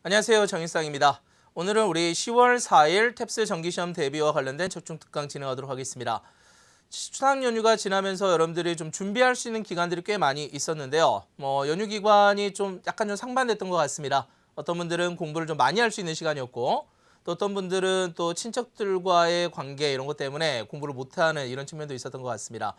안녕하세요. 정일상입니다. 오늘은 우리 10월 4일 탭스 정기시험 대비와 관련된 집중 특강 진행하도록 하겠습니다. 추석 연휴가 지나면서 여러분들이 좀 준비할 수 있는 기간들이 꽤 많이 있었는데요. 연휴 기간이 좀 약간 좀 상반됐던 것 같습니다. 어떤 분들은 공부를 좀 많이 할 수 있는 시간이었고, 또 어떤 분들은 또 친척들과의 관계 이런 것 때문에 공부를 못하는 이런 측면도 있었던 것 같습니다.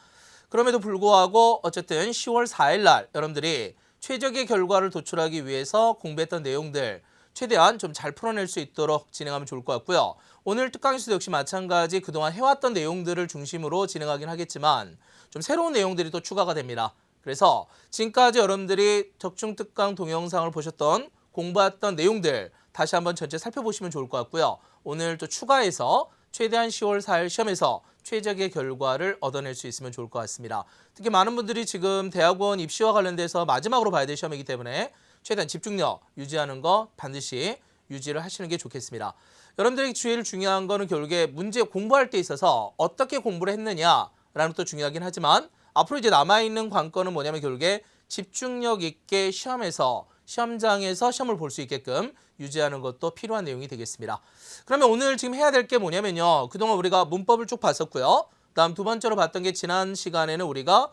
그럼에도 불구하고 어쨌든 10월 4일 날 여러분들이 최적의 결과를 도출하기 위해서 공부했던 내용들 최대한 좀 잘 풀어낼 수 있도록 진행하면 좋을 것 같고요. 오늘 특강에서도 역시 마찬가지 그동안 해왔던 내용들을 중심으로 진행하긴 하겠지만 좀 새로운 내용들이 또 추가가 됩니다. 그래서 지금까지 여러분들이 적중 특강 동영상을 보셨던 공부했던 내용들 다시 한번 전체 살펴보시면 좋을 것 같고요. 오늘 또 추가해서 최대한 10월 4일 시험에서 최적의 결과를 얻어낼 수 있으면 좋을 것 같습니다. 특히 많은 분들이 지금 대학원 입시와 관련돼서 마지막으로 봐야 될 시험이기 때문에 최대한 집중력 유지하는 거 반드시 유지를 하시는 게 좋겠습니다. 여러분들에게 제일 중요한 거는 결국에 문제 공부할 때 있어서 어떻게 공부를 했느냐라는 것도 중요하긴 하지만 앞으로 이제 남아있는 관건은 뭐냐면 결국에 집중력 있게 시험장에서 시험을 볼 수 있게끔 유지하는 것도 필요한 내용이 되겠습니다. 그러면 오늘 지금 해야 될 게 뭐냐면요. 그동안 우리가 문법을 쭉 봤었고요. 다음 두 번째로 봤던 게 지난 시간에는 우리가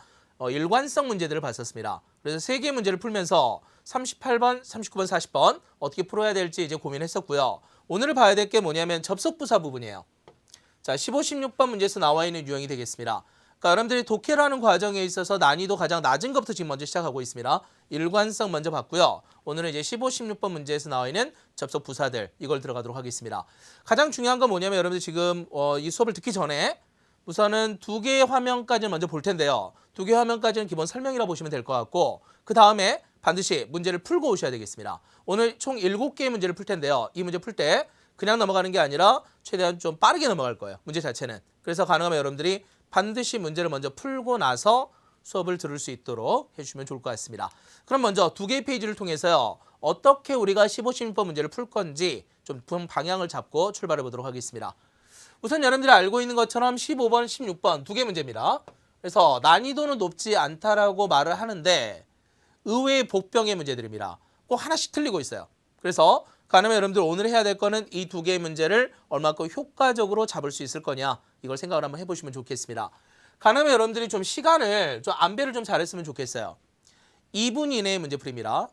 일관성 문제들을 봤었습니다. 그래서 세 개의 문제를 풀면서 38번, 39번, 40번 어떻게 풀어야 될지 이제 고민했었고요. 오늘 봐야 될 게 뭐냐면 접속부사 부분이에요. 자, 15, 16번 문제에서 나와 있는 유형이 되겠습니다. 그러니까 여러분들이 독해라는 과정에 있어서 난이도 가장 낮은 것부터 지금 먼저 시작하고 있습니다. 일관성 먼저 봤고요. 오늘은 이제 15, 16번 문제에서 나와 있는 접속 부사들 이걸 들어가도록 하겠습니다. 가장 중요한 건 뭐냐면 여러분들 지금 이 수업을 듣기 전에 우선은 두 개의 화면까지는 먼저 볼 텐데요. 두 개의 화면까지는 기본 설명이라고 보시면 될 것 같고 그 다음에 반드시 문제를 풀고 오셔야 되겠습니다. 오늘 총 7개의 문제를 풀 텐데요. 이 문제 풀 때 그냥 넘어가는 게 아니라 최대한 좀 빠르게 넘어갈 거예요. 문제 자체는. 그래서 가능하면 여러분들이 반드시 문제를 먼저 풀고 나서 수업을 들을 수 있도록 해주시면 좋을 것 같습니다. 그럼 먼저 두 개의 페이지를 통해서요. 어떻게 우리가 15, 16번 문제를 풀 건지 좀 방향을 잡고 출발해 보도록 하겠습니다. 우선 여러분들이 알고 있는 것처럼 15번, 16번 두 개 문제입니다. 그래서 난이도는 높지 않다라고 말을 하는데 의외의 복병의 문제들입니다. 꼭 하나씩 틀리고 있어요. 그래서 가능하면 여러분들 오늘 해야 될 거는 이 두 개의 문제를 얼마큼 효과적으로 잡을 수 있을 거냐 이걸 생각을 한번 해보시면 좋겠습니다. 가능하면 여러분들이 좀 시간을 좀 안배를 좀 잘했으면 좋겠어요. 2분 이내의 문제풀이입니다.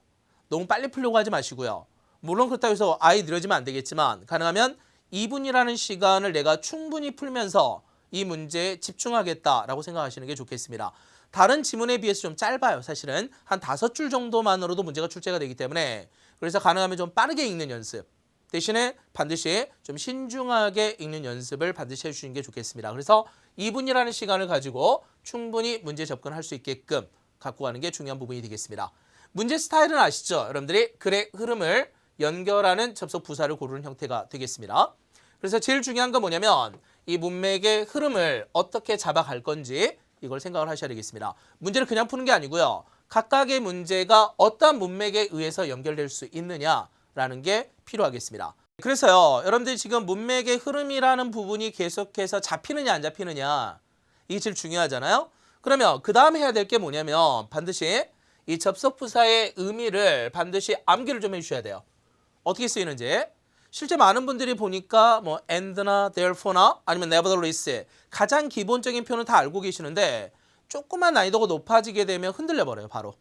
너무 빨리 풀려고 하지 마시고요. 물론 그렇다고 해서 아예 느려지면 안 되겠지만 가능하면 2분이라는 시간을 내가 충분히 풀면서 이 문제에 집중하겠다라고 생각하시는 게 좋겠습니다. 다른 지문에 비해서 좀 짧아요. 사실은 한 5줄 정도만으로도 문제가 출제가 되기 때문에 그래서 가능하면 좀 빠르게 읽는 연습 대신에 반드시 좀 신중하게 읽는 연습을 반드시 해주시는 게 좋겠습니다. 그래서 2분이라는 시간을 가지고 충분히 문제 접근할 수 있게끔 갖고 가는 게 중요한 부분이 되겠습니다. 문제 스타일은 아시죠? 여러분들이 글의 흐름을 연결하는 접속 부사를 고르는 형태가 되겠습니다. 그래서 제일 중요한 건 뭐냐면 이 문맥의 흐름을 어떻게 잡아갈 건지 이걸 생각을 하셔야 되겠습니다. 문제를 그냥 푸는 게 아니고요. 각각의 문제가 어떤 문맥에 의해서 연결될 수 있느냐라는 게 필요하겠습니다. 그래서요. 여러분들이 지금 문맥의 흐름이라는 부분이 계속해서 잡히느냐 안 잡히느냐 이게 제일 중요하잖아요. 그러면 그 다음 해야 될 게 뭐냐면 반드시 이 접속부사의 의미를 반드시 암기를 좀 해주셔야 돼요. 어떻게 쓰이는지. 실제 많은 분들이 보니까 뭐 and나 therefore나 아니면 nevertheless 가장 기본적인 표현은 다 알고 계시는데 조금만 난이도가 높아지게 되면 흔들려 버려요. 바로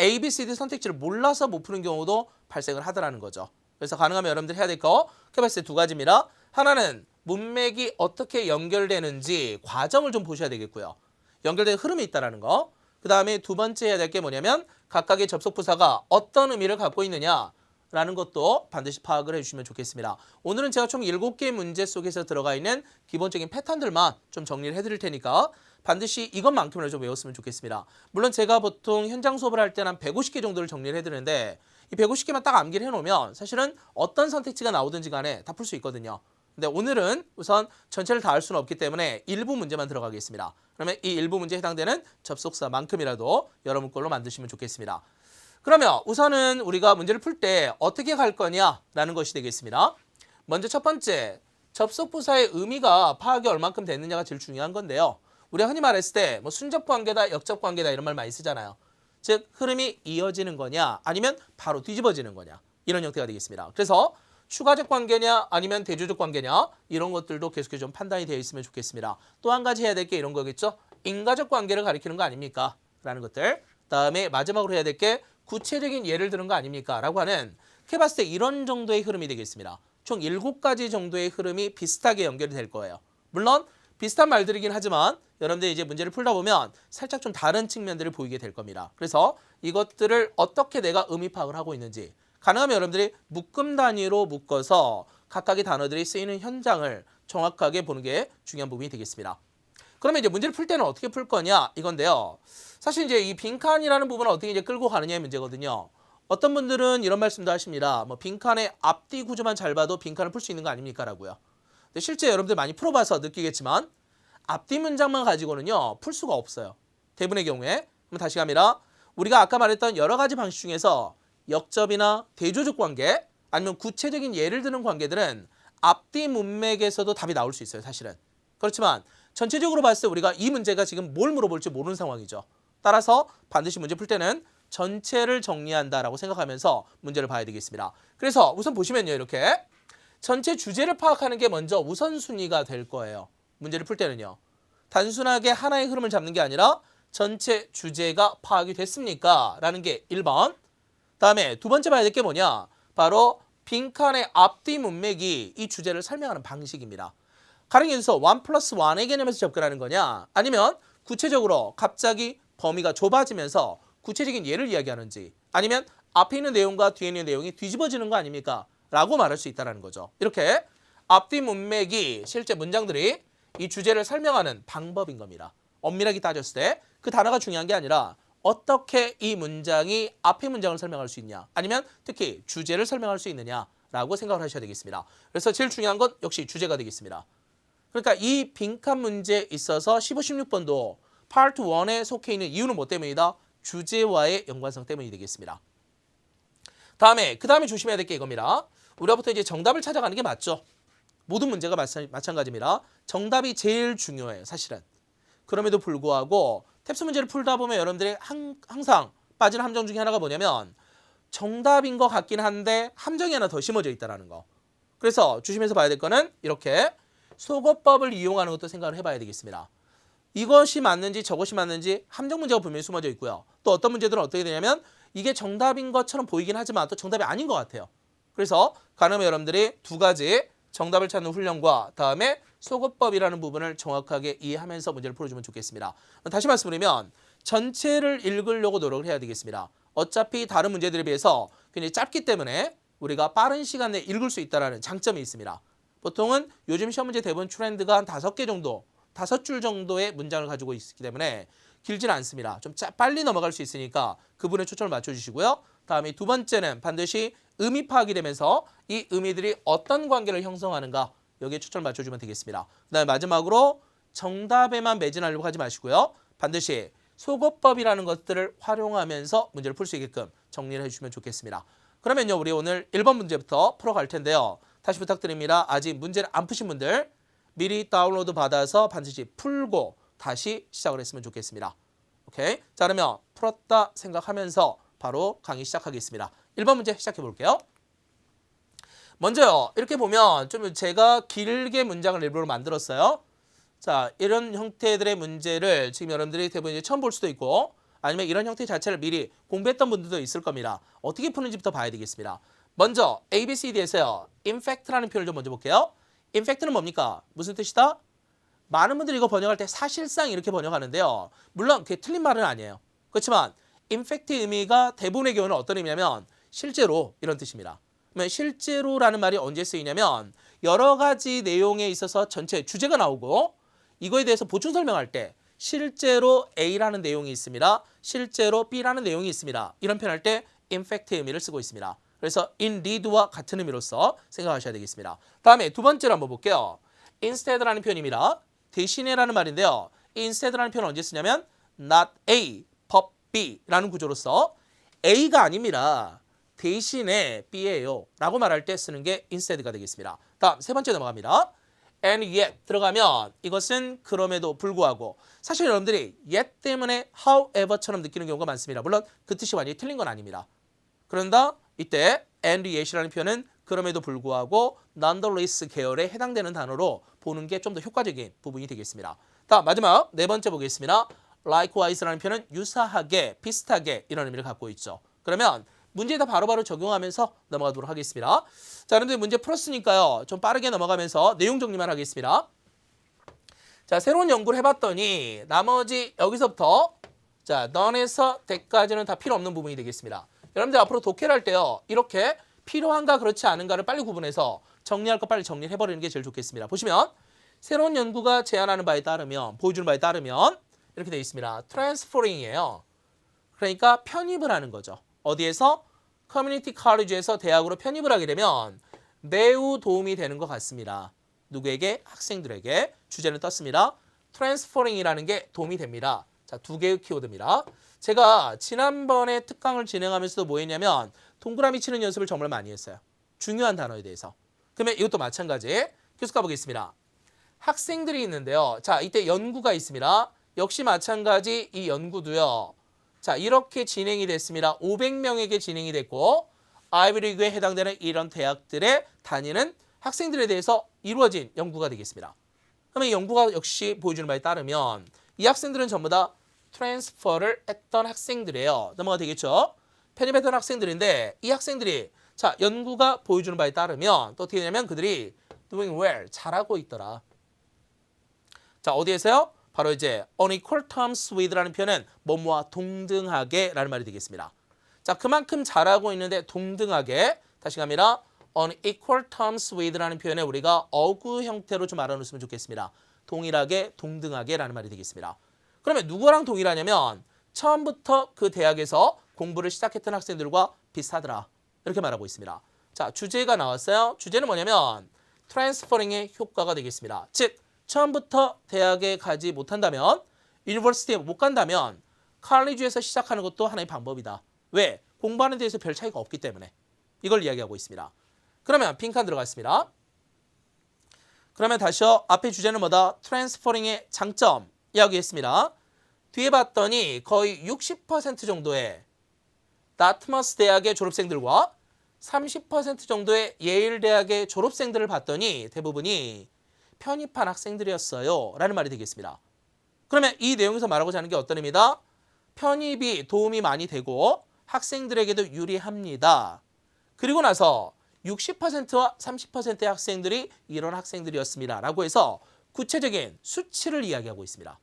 A, B, C, D 선택지를 몰라서 못 푸는 경우도 발생을 하더라는 거죠. 그래서 가능하면 여러분들 해야 될 거 캐봤을 때 두 가지입니다. 하나는 문맥이 어떻게 연결되는지 과정을 좀 보셔야 되겠고요. 연결된 흐름이 있다는 거. 그 다음에 두 번째 해야 될 게 뭐냐면 각각의 접속부사가 어떤 의미를 갖고 있느냐 라는 것도 반드시 파악을 해주시면 좋겠습니다. 오늘은 제가 총 7개의 문제 속에서 들어가 있는 기본적인 패턴들만 좀 정리를 해드릴 테니까 반드시 이것만큼이라도 좀 외웠으면 좋겠습니다. 물론 제가 보통 현장 수업을 할 때는 한 150개 정도를 정리를 해드리는데 이 150개만 딱 암기를 해놓으면 사실은 어떤 선택지가 나오든지 간에 다 풀 수 있거든요. 근데 오늘은 우선 전체를 다 할 수는 없기 때문에 일부 문제만 들어가겠습니다. 그러면 이 일부 문제에 해당되는 접속사만큼이라도 여러분 걸로 만드시면 좋겠습니다. 그러면 우선은 우리가 문제를 풀 때 어떻게 갈 거냐라는 것이 되겠습니다. 먼저 첫 번째, 접속부사의 의미가 파악이 얼만큼 됐느냐가 제일 중요한 건데요. 우리가 흔히 말했을 때 뭐 순접관계다, 역접관계다 이런 말 많이 쓰잖아요. 즉 흐름이 이어지는 거냐 아니면 바로 뒤집어지는 거냐. 이런 형태가 되겠습니다. 그래서 추가적 관계냐 아니면 대조적 관계냐 이런 것들도 계속해서 좀 판단이 되어 있으면 좋겠습니다. 또 한 가지 해야 될 게 이런 거겠죠. 인과적 관계를 가리키는 거 아닙니까? 라는 것들. 다음에 마지막으로 해야 될 게 구체적인 예를 드는 거 아닙니까? 라고 하는 이렇게 봤을 때 이런 정도의 흐름이 되겠습니다. 총 7가지 정도의 흐름이 비슷하게 연결이 될 거예요. 물론 비슷한 말들이긴 하지만 여러분들이 이제 문제를 풀다 보면 살짝 좀 다른 측면들을 보이게 될 겁니다. 그래서 이것들을 어떻게 내가 의미 파악을 하고 있는지 가능하면 여러분들이 묶음 단위로 묶어서 각각의 단어들이 쓰이는 현장을 정확하게 보는 게 중요한 부분이 되겠습니다. 그러면 이제 문제를 풀 때는 어떻게 풀 거냐 이건데요. 사실 이제 이 빈칸이라는 부분을 어떻게 이제 끌고 가느냐의 문제거든요. 어떤 분들은 이런 말씀도 하십니다. 뭐 빈칸의 앞뒤 구조만 잘 봐도 빈칸을 풀 수 있는 거 아닙니까? 라고요. 근데 실제 여러분들 많이 풀어봐서 느끼겠지만 앞뒤 문장만 가지고는요. 풀 수가 없어요. 대부분의 경우에. 그럼 다시 갑니다. 우리가 아까 말했던 여러 가지 방식 중에서 역접이나 대조적 관계 아니면 구체적인 예를 드는 관계들은 앞뒤 문맥에서도 답이 나올 수 있어요. 사실은. 그렇지만 전체적으로 봤을 때 우리가 이 문제가 지금 뭘 물어볼지 모르는 상황이죠. 따라서 반드시 문제 풀 때는 전체를 정리한다라고 생각하면서 문제를 봐야 되겠습니다. 그래서 우선 보시면요. 이렇게 전체 주제를 파악하는 게 먼저 우선순위가 될 거예요. 문제를 풀 때는요. 단순하게 하나의 흐름을 잡는 게 아니라 전체 주제가 파악이 됐습니까? 라는 게 1번. 다음에 두 번째 봐야 될 게 뭐냐? 바로 빈칸의 앞뒤 문맥이 이 주제를 설명하는 방식입니다. 가령 예를 들어서 1+1의 개념에서 접근하는 거냐? 아니면 구체적으로 갑자기 범위가 좁아지면서 구체적인 예를 이야기하는지 아니면 앞에 있는 내용과 뒤에 있는 내용이 뒤집어지는 거 아닙니까? 라고 말할 수 있다는 거죠. 이렇게 앞뒤 문맥이 실제 문장들이 이 주제를 설명하는 방법인 겁니다. 엄밀하게 따졌을 때 그 단어가 중요한 게 아니라 어떻게 이 문장이 앞의 문장을 설명할 수 있냐 아니면 특히 주제를 설명할 수 있느냐라고 생각을 하셔야 되겠습니다. 그래서 제일 중요한 건 역시 주제가 되겠습니다. 그러니까 이 빈칸 문제에 있어서 15, 16번도 파트 1에 속해 있는 이유는 뭐 때문이다? 주제와의 연관성 때문이 되겠습니다. 다음에 그 다음에 조심해야 될 게 이겁니다. 우리가 보통 이제 정답을 찾아가는 게 맞죠. 모든 문제가 마찬가지입니다. 정답이 제일 중요해요. 사실은. 그럼에도 불구하고 탭스 문제를 풀다 보면 여러분들이 항상 빠지는 함정 중에 하나가 뭐냐면 정답인 것 같긴 한데 함정이 하나 더 심어져 있다는 거. 그래서 조심해서 봐야 될 거는 이렇게 속어법을 이용하는 것도 생각을 해봐야 되겠습니다. 이것이 맞는지 저것이 맞는지 함정 문제가 분명히 숨어져 있고요. 또 어떤 문제들은 어떻게 되냐면 이게 정답인 것처럼 보이긴 하지만 또 정답이 아닌 것 같아요. 그래서 가능하면 여러분들이 두 가지 정답을 찾는 훈련과 다음에 속어법이라는 부분을 정확하게 이해하면서 문제를 풀어주면 좋겠습니다. 다시 말씀드리면 전체를 읽으려고 노력을 해야 되겠습니다. 어차피 다른 문제들에 비해서 굉장히 짧기 때문에 우리가 빠른 시간 내에 읽을 수 있다는 장점이 있습니다. 보통은 요즘 시험 문제 대부분 트렌드가 한 5개 정도, 5줄 정도의 문장을 가지고 있기 때문에 길지는 않습니다. 좀 빨리 넘어갈 수 있으니까 그 부분에 초점을 맞춰주시고요. 다음에 두 번째는 반드시 의미 파악이 되면서 이 의미들이 어떤 관계를 형성하는가 여기에 초점을 맞춰주면 되겠습니다. 그다음에 마지막으로 정답에만 매진하려고 하지 마시고요. 반드시 속어법이라는 것들을 활용하면서 문제를 풀 수 있게끔 정리를 해주시면 좋겠습니다. 그러면요 우리 오늘 1번 문제부터 풀어갈 텐데요. 다시 부탁드립니다. 아직 문제를 안 푸신 분들 미리 다운로드 받아서 반드시 풀고 다시 시작을 했으면 좋겠습니다. 오케이? 자 그러면 풀었다 생각하면서 바로 강의 시작하겠습니다. 1번 문제 시작해 볼게요. 먼저요. 이렇게 보면 좀 제가 길게 문장을 일부러 만들었어요. 자, 이런 형태들의 문제를 지금 여러분들이 대부분 이제 처음 볼 수도 있고 아니면 이런 형태 자체를 미리 공부했던 분들도 있을 겁니다. 어떻게 푸는지부터 봐야 되겠습니다. 먼저 ABCD에서요. in fact라는 표현을 좀 먼저 볼게요. in fact는 뭡니까? 무슨 뜻이다? 많은 분들이 이거 번역할 때 사실상 이렇게 번역하는데요. 물론 그게 틀린 말은 아니에요. 그렇지만 in fact의 의미가 대부분의 경우는 어떤 의미냐면 실제로 이런 뜻입니다. 그러면 실제로라는 말이 언제 쓰이냐면 여러 가지 내용에 있어서 전체 주제가 나오고 이거에 대해서 보충 설명할 때 실제로 A라는 내용이 있습니다. 실제로 B라는 내용이 있습니다. 이런 표현할 때 in fact의 의미를 쓰고 있습니다. 그래서 indeed와 같은 의미로서 생각하셔야 되겠습니다. 다음에 두 번째로 한번 볼게요. instead라는 표현입니다. 대신에라는 말인데요. instead라는 표현은 언제 쓰냐면 not A, but B라는 구조로서 A가 아닙니다. 대신에 B예요 라고 말할 때 쓰는 게 instead가 되겠습니다. 다음 세 번째 넘어갑니다. and yet 들어가면 이것은 그럼에도 불구하고 사실 여러분들이 yet 때문에 however처럼 느끼는 경우가 많습니다. 물론 그 뜻이 완전히 틀린 건 아닙니다. 그런다 이때 and yet이라는 표현은 그럼에도 불구하고 nonetheless 계열에 해당되는 단어로 보는 게 좀 더 효과적인 부분이 되겠습니다. 다음 마지막 네 번째 보겠습니다. likewise라는 표현은 유사하게, 비슷하게 이런 의미를 갖고 있죠. 그러면 문제에다 바로바로 적용하면서 넘어가도록 하겠습니다. 자, 여러분들 문제 풀었으니까요. 좀 빠르게 넘어가면서 내용 정리만 하겠습니다. 자, 새로운 연구를 해봤더니 나머지 여기서부터 자, none에서 that까지는 다 필요 없는 부분이 되겠습니다. 여러분들 앞으로 독해를 할 때요. 이렇게 필요한가 그렇지 않은가를 빨리 구분해서 정리할 거 빨리 정리를 해버리는 게 제일 좋겠습니다. 보시면 새로운 연구가 제안하는 바에 따르면, 보여주는 바에 따르면 이렇게 되어 있습니다. transferring이에요. 그러니까 편입을 하는 거죠. 어디에서? 커뮤니티 칼리지에서 대학으로 편입을 하게 되면 매우 도움이 되는 것 같습니다. 누구에게? 학생들에게. 주제는 떴습니다. transferring이라는 게 도움이 됩니다. 자, 두 개의 키워드입니다. 제가 지난번에 특강을 진행하면서도 뭐 했냐면 동그라미 치는 연습을 정말 많이 했어요. 중요한 단어에 대해서. 그러면 이것도 마찬가지. 계속 가보겠습니다. 학생들이 있는데요. 자, 이때 연구가 있습니다. 역시 마찬가지 이 연구도요. 자, 이렇게 진행이 됐습니다. 500명에게 진행이 됐고 아이비리그에 해당되는 이런 대학들에 다니는 학생들에 대해서 이루어진 연구가 되겠습니다. 그러면 이 연구가 역시 보여주는 바에 따르면 이 학생들은 전부 다 트랜스퍼를 했던 학생들이에요. 넘어가 되겠죠? 편입했던 학생들인데 이 학생들이 자, 연구가 보여주는 바에 따르면 또 어떻게 되냐면 그들이 doing well, 잘하고 있더라. 자, 어디에서요? 바로 이제 on equal terms with라는 표현은 뭐뭐와 동등하게 라는 말이 되겠습니다. 자, 그만큼 잘하고 있는데 동등하게 다시 갑니다. on equal terms with라는 표현에 우리가 어구 형태로 좀 알아놓으면 좋겠습니다. 동일하게, 동등하게 라는 말이 되겠습니다. 그러면 누구랑 동일하냐면 처음부터 그 대학에서 공부를 시작했던 학생들과 비슷하더라. 이렇게 말하고 있습니다. 자, 주제가 나왔어요. 주제는 뭐냐면 트랜스퍼링의 효과가 되겠습니다. 즉, 처음부터 대학에 가지 못한다면, 유니버시티에 못 간다면 칼리지에서 시작하는 것도 하나의 방법이다. 왜? 공부하는 데에서 별 차이가 없기 때문에. 이걸 이야기하고 있습니다. 그러면 빈칸 들어갔습니다. 그러면 다시요. 앞에 주제는 뭐다? 트랜스퍼링의 장점 이야기했습니다. 뒤에 봤더니 거의 60% 정도의 다트머스 대학의 졸업생들과 30% 정도의 예일 대학의 졸업생들을 봤더니 대부분이 편입한 학생들이었어요. 라는 말이 되겠습니다. 그러면 이 내용에서 말하고자 하는 게 어떤 의미다? 편입이 도움이 많이 되고 학생들에게도 유리합니다. 그리고 나서 60%와 30%의 학생들이 이런 학생들이었습니다. 라고 해서 구체적인 수치를 이야기하고 있습니다.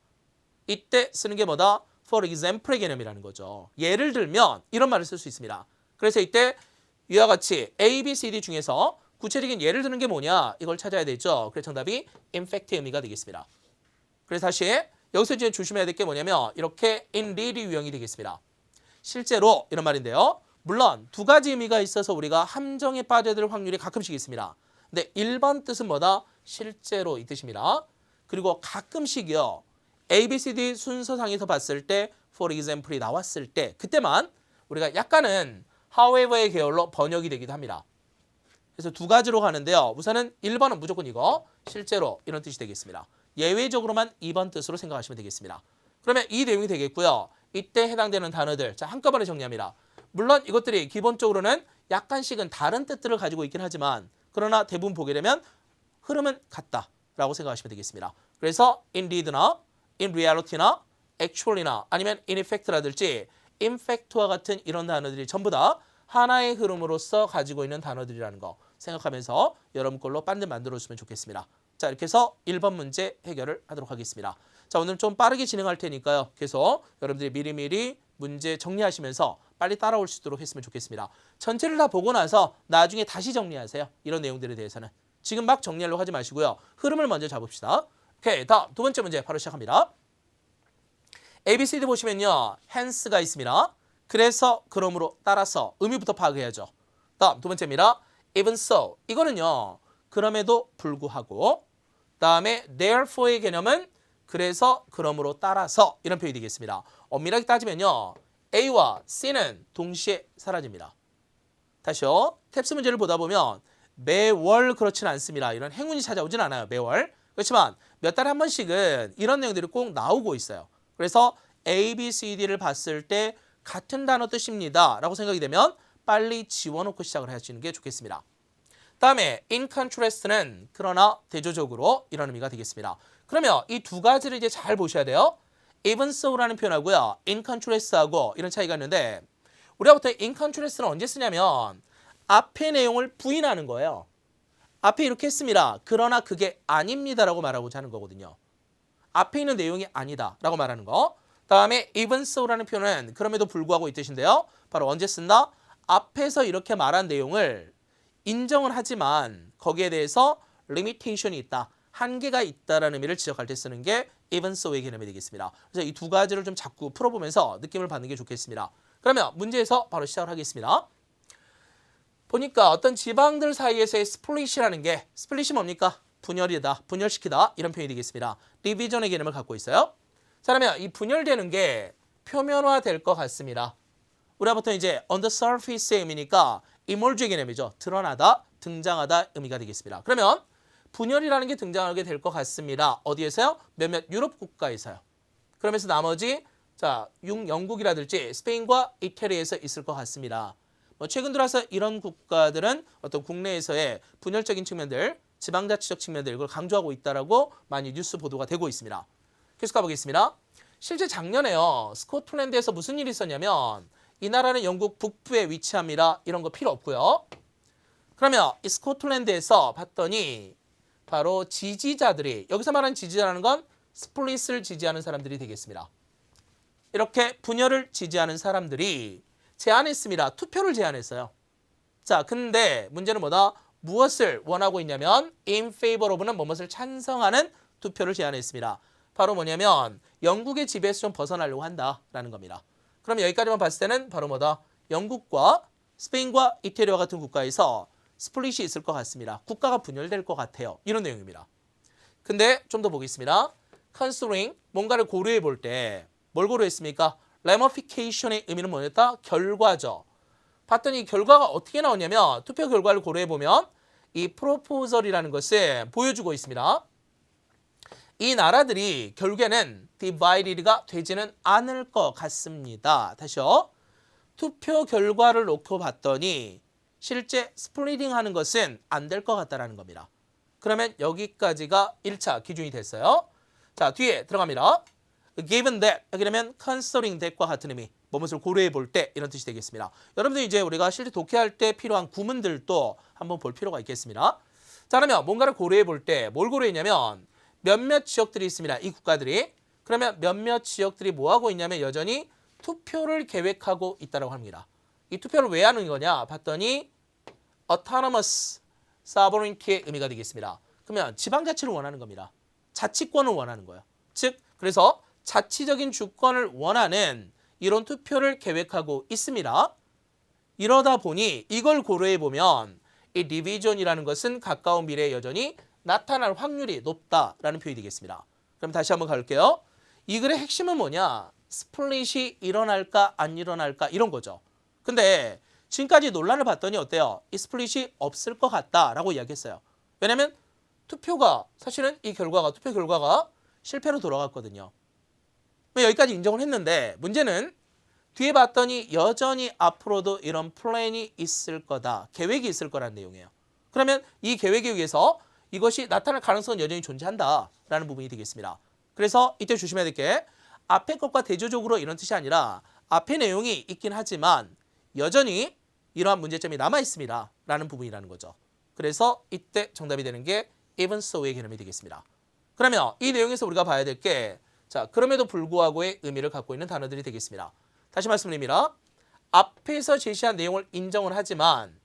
이때 쓰는 게 뭐다? For example의 개념이라는 거죠. 예를 들면 이런 말을 쓸 수 있습니다. 그래서 이때 이와 같이 A, B, C, D 중에서 구체적인 예를 드는 게 뭐냐? 이걸 찾아야 되죠. 그래서 정답이 in fact의 의미가 되겠습니다. 그래서 다시 여기서 이제 조심해야 될 게 뭐냐면 이렇게 in really 유형이 되겠습니다. 실제로 이런 말인데요. 물론 두 가지 의미가 있어서 우리가 함정에 빠져들 확률이 가끔씩 있습니다. 근데 1번 뜻은 뭐다? 실제로 이 뜻입니다. 그리고 가끔씩이요. A, B, C, D 순서상에서 봤을 때 for example이 나왔을 때 그때만 우리가 약간은 however의 계열로 번역이 되기도 합니다. 그래서 두 가지로 가는데요. 우선은 1번은 무조건 이거, 실제로 이런 뜻이 되겠습니다. 예외적으로만 2번 뜻으로 생각하시면 되겠습니다. 그러면 이 내용이 되겠고요. 이때 해당되는 단어들, 자 한꺼번에 정리합니다. 물론 이것들이 기본적으로는 약간씩은 다른 뜻들을 가지고 있긴 하지만 그러나 대부분 보게 되면 흐름은 같다라고 생각하시면 되겠습니다. 그래서 indeed나 in reality나 actually나 아니면 in effect라든지 in fact와 같은 이런 단어들이 전부 다 하나의 흐름으로서 가지고 있는 단어들이라는 거 생각하면서 여러분 걸로 반드 만들어주시면 좋겠습니다. 자, 이렇게 해서 1번 문제 해결을 하도록 하겠습니다. 자, 오늘 좀 빠르게 진행할 테니까요. 계속 여러분들이 미리미리 문제 정리하시면서 빨리 따라올 수 있도록 했으면 좋겠습니다. 전체를 다 보고 나서 나중에 다시 정리하세요. 이런 내용들에 대해서는. 지금 막 정리하려고 하지 마시고요. 흐름을 먼저 잡읍시다. 오케이, 다음 두 번째 문제 바로 시작합니다. A, B, C, D 보시면요. hence가 있습니다. 그래서, 그러므로, 따라서 의미부터 파악해야죠. 다음 두 번째입니다. even so. 이거는요. 그럼에도 불구하고 다음에 therefore의 개념은 그래서, 그러므로, 따라서 이런 표현이 되겠습니다. 엄밀하게 따지면요. A와 C는 동시에 사라집니다. 다시요. 탭스 문제를 보다 보면 매월 그렇지는 않습니다. 이런 행운이 찾아오진 않아요. 매월. 그렇지만 몇 달에 한 번씩은 이런 내용들이 꼭 나오고 있어요. 그래서 A, B, C, D를 봤을 때 같은 단어 뜻입니다. 라고 생각이 되면 빨리 지워놓고 시작을 하시는 게 좋겠습니다. 다음에 in contrast는 그러나 대조적으로 이런 의미가 되겠습니다. 그러면 이 두 가지를 이제 잘 보셔야 돼요. even so라는 표현하고요. in contrast하고 이런 차이가 있는데 우리가 보통 in contrast는 언제 쓰냐면 앞의 내용을 부인하는 거예요. 앞에 이렇게 했습니다. 그러나 그게 아닙니다라고 말하고자 하는 거거든요. 앞에 있는 내용이 아니다라고 말하는 거. 다음에 even so라는 표현은 그럼에도 불구하고 이 뜻인데요. 바로 언제 쓴다? 앞에서 이렇게 말한 내용을 인정을 하지만 거기에 대해서 limitation이 있다. 한계가 있다라는 의미를 지적할 때 쓰는 게 even so의 개념이 되겠습니다. 그래서 이 두 가지를 좀 자꾸 풀어보면서 느낌을 받는 게 좋겠습니다. 그러면 문제에서 바로 시작을 하겠습니다. 보니까 어떤 지방들 사이에서의 스플릿이라는 게 스플릿이 뭡니까? 분열이다, 분열시키다 이런 표현이 되겠습니다. 디비전의 개념을 갖고 있어요. 자, 그러면 이 분열되는 게 표면화될 것 같습니다. 우리가 보통 이제 on the surface의 의미니까 emerge의 개념이죠. 드러나다, 등장하다 의미가 되겠습니다. 그러면 분열이라는 게 등장하게 될 것 같습니다. 어디에서요? 몇몇 유럽 국가에서요. 그러면서 나머지 자 영국이라든지 스페인과 이태리에서 있을 것 같습니다. 최근 들어서 이런 국가들은 어떤 국내에서의 분열적인 측면들, 지방자치적 측면들 이걸 강조하고 있다라고 많이 뉴스 보도가 되고 있습니다. 계속 가보겠습니다. 실제 작년에요. 스코틀랜드에서 무슨 일이 있었냐면 이 나라는 영국 북부에 위치합니다. 이런 거 필요 없고요. 그러면 이 스코틀랜드에서 봤더니 바로 지지자들이 여기서 말하는 지지자라는 건 스플릿을 지지하는 사람들이 되겠습니다. 이렇게 분열을 지지하는 사람들이 제안했습니다. 투표를 제안했어요. 자, 근데 문제는 뭐다? 무엇을 원하고 있냐면 in favor of는 무엇을 찬성하는 투표를 제안했습니다. 바로 뭐냐면 영국의 지배에서 좀 벗어나려고 한다라는 겁니다. 그럼 여기까지만 봤을 때는 바로 뭐다? 영국과 스페인과 이태리와 같은 국가에서 스플릿이 있을 것 같습니다. 국가가 분열될 것 같아요. 이런 내용입니다. 근데 좀 더 보겠습니다. considering 뭔가를 고려해 볼 때 뭘 고려했습니까? ramification의 의미는 뭐였다? 결과죠. 봤더니 결과가 어떻게 나오냐면 투표 결과를 고려해 보면 이 proposal이라는 것을 보여주고 있습니다. 이 나라들이 결국에는 divided가 되지는 않을 것 같습니다. 다시요. 투표 결과를 놓고 봤더니 실제 스플리팅 하는 것은 안 될 것 같다라는 겁니다. 그러면 여기까지가 1차 기준이 됐어요. 자, 뒤에 들어갑니다. given that, 그러면 considering that과 같은 의미, 무엇을 고려해 볼 때 이런 뜻이 되겠습니다. 여러분들 이제 우리가 실제 독해할 때 필요한 구문들도 한번 볼 필요가 있겠습니다. 자, 그러면 뭔가를 고려해 볼 때 뭘 고려했냐면 몇몇 지역들이 있습니다. 이 국가들이. 그러면 몇몇 지역들이 뭐하고 있냐면 여전히 투표를 계획하고 있다고 합니다. 이 투표를 왜 하는 거냐 봤더니 autonomous sovereignty의 의미가 되겠습니다. 그러면 지방자치를 원하는 겁니다. 자치권을 원하는 거예요. 즉 그래서 자치적인 주권을 원하는 이런 투표를 계획하고 있습니다. 이러다 보니 이걸 고려해 보면 이 디비전이라는 것은 가까운 미래에 여전히 나타날 확률이 높다라는 표현이 되겠습니다. 그럼 다시 한번 가볼게요. 이 글의 핵심은 뭐냐? 스플릿이 일어날까 안 일어날까 이런 거죠. 근데 지금까지 논란을 봤더니 어때요? 이 스플릿이 없을 것 같다라고 이야기했어요. 왜냐하면 투표가 사실은 이 결과가 투표 결과가 실패로 돌아갔거든요. 여기까지 인정을 했는데 문제는 뒤에 봤더니 여전히 앞으로도 이런 플랜이 있을 거다. 계획이 있을 거라는 내용이에요. 그러면 이 계획에 의해서 이것이 나타날 가능성은 여전히 존재한다라는 부분이 되겠습니다. 그래서 이때 조심해야 될 게 앞에 것과 대조적으로 이런 뜻이 아니라 앞에 내용이 있긴 하지만 여전히 이러한 문제점이 남아 있습니다. 라는 부분이라는 거죠. 그래서 이때 정답이 되는 게 even so의 개념이 되겠습니다. 그러면 이 내용에서 우리가 봐야 될 게 자, 그럼에도 불구하고의 의미를 갖고 있는 단어들이 되겠습니다. 다시 말씀드립니다. 앞에서 제시한 내용을 인정을 하지만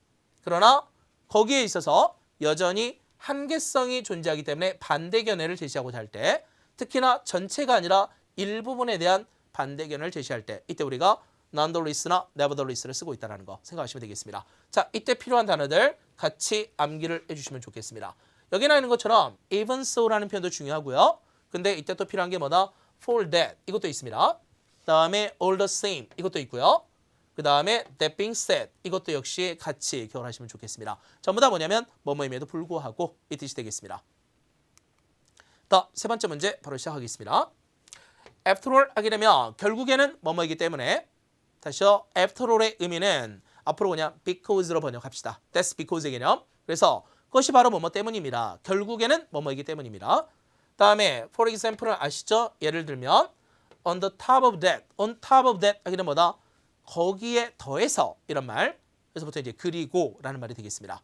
그러나 거기에 있어서 여전히 한계성이 존재하기 때문에 반대 견해를 제시하고자 할 때 특히나 전체가 아니라 일부분에 대한 반대 견해를 제시할 때 이때 우리가 nonetheless나 nevertheless를 쓰고 있다는 거 생각하시면 되겠습니다. 자, 이때 필요한 단어들 같이 암기를 해주시면 좋겠습니다. 여기 나와 있는 것처럼 even so라는 표현도 중요하고요. 근데 이때 또 필요한 게 뭐다? for that 이것도 있습니다. 다음에 all the same 이것도 있고요. 그 다음에 that being said 이것도 역시 같이 기억하시면 좋겠습니다. 전부 다 뭐냐면 뭐뭐임에도 불구하고 이 뜻이 되겠습니다. 자, 세 번째 문제 바로 시작하겠습니다. after all 하게 되면 결국에는 뭐뭐이기 때문에 다시요. after all의 의미는 앞으로 그냥 because로 번역합시다. That's because의 개념. 그래서 그것이 바로 뭐뭐 때문입니다. 결국에는 뭐뭐이기 때문입니다. 다음에 for example은 아시죠? 예를 들면 on the top of that, on top of that 하기는 뭐다? 거기에 더해서 이런 말. 그래서 보통 이제 그리고라는 말이 되겠습니다.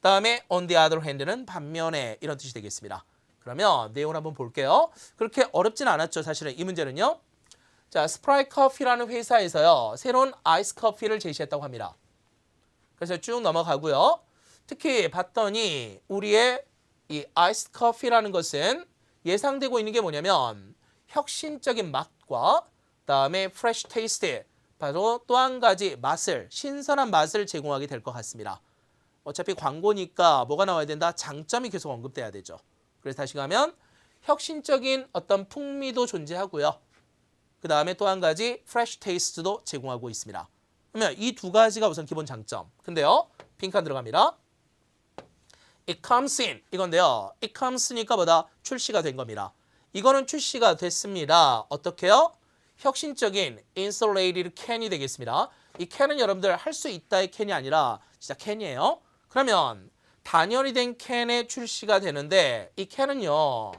다음에 on the other hand는 반면에 이런 뜻이 되겠습니다. 그러면 내용을 한번 볼게요. 그렇게 어렵진 않았죠. 사실은 이 문제는요. 자, 스프라이트 커피라는 회사에서요. 새로운 아이스 커피를 제시했다고 합니다. 그래서 쭉 넘어가고요. 특히 봤더니 우리의 이 아이스 커피라는 것은 예상되고 있는 게 뭐냐면 혁신적인 맛과 그다음에 fresh taste, 바로 또 한 가지 맛을, 신선한 맛을 제공하게 될 것 같습니다. 어차피 광고니까 뭐가 나와야 된다? 장점이 계속 언급돼야 되죠. 그래서 다시 가면 혁신적인 어떤 풍미도 존재하고요. 그 다음에 또 한 가지 fresh taste도 제공하고 있습니다. 그러면 이 두 가지가 우선 기본 장점. 근데요, 빈칸 들어갑니다. It comes in 이건데요. It comes니까 뭐다? 출시가 된 겁니다. 이거는 출시가 됐습니다. 어떻게요? 혁신적인 insulated can이 되겠습니다. 이 캔은 여러분들 할 수 있다의 캔이 아니라 진짜 캔이에요. 그러면 단열이 된 캔에 출시가 되는데 이 캔은요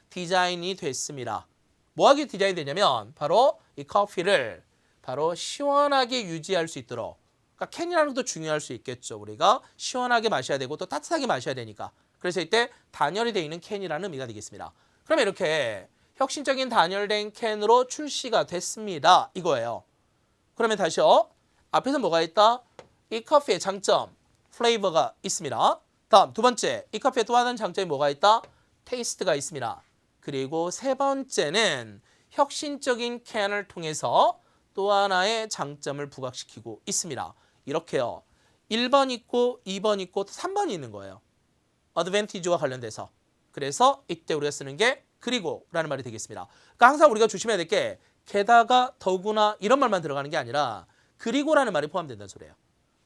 디자인이 됐습니다. 뭐하게 디자인이 되냐면 바로 이 커피를 바로 시원하게 유지할 수 있도록, 그러니까 캔이라는 것도 중요할 수 있겠죠. 우리가 시원하게 마셔야 되고 또 따뜻하게 마셔야 되니까. 그래서 이때 단열이 되어 있는 캔이라는 의미가 되겠습니다. 그러면 이렇게 혁신적인 단열된 캔으로 출시가 됐습니다. 이거예요. 그러면 다시요. 앞에서 뭐가 있다? 이 커피의 장점, 플레이버가 있습니다. 다음 두 번째, 이 커피의 또 하나의 장점이 뭐가 있다? 테이스트가 있습니다. 그리고 세 번째는 혁신적인 캔을 통해서 또 하나의 장점을 부각시키고 있습니다. 이렇게요. 1번 있고 2번 있고 3번이 있는 거예요. 어드밴티지와 관련돼서. 그래서 이때 우리가 쓰는 게 그리고라는 말이 되겠습니다. 그러니까 항상 우리가 조심해야 될 게 게다가 더구나 이런 말만 들어가는 게 아니라 그리고라는 말이 포함된다는 소리예요.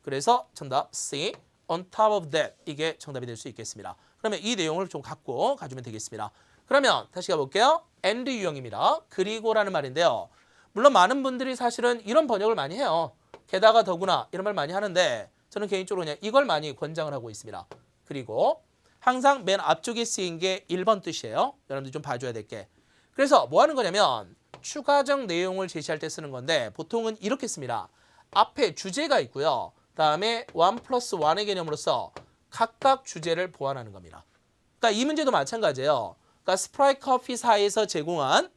그래서 정답 C, on top of that 이게 정답이 될 수 있겠습니다. 그러면 이 내용을 좀 갖고 가주면 되겠습니다. 그러면 다시 가볼게요. and 유형입니다. 그리고라는 말인데요. 물론 많은 분들이 사실은 이런 번역을 많이 해요. 게다가 더구나 이런 말 많이 하는데 저는 개인적으로 그냥 이걸 많이 권장을 하고 있습니다. 그리고 항상 맨 앞쪽에 쓰인 게 1번 뜻이에요. 여러분들 좀 봐줘야 될 게. 그래서 뭐 하는 거냐면 추가적 내용을 제시할 때 쓰는 건데 보통은 이렇게 씁니다. 앞에 주제가 있고요. 다음에 1+1의 개념으로서 각각 주제를 보완하는 겁니다. 그러니까 이 문제도 마찬가지예요. 그러니까 스프라이트 커피사에서 제공한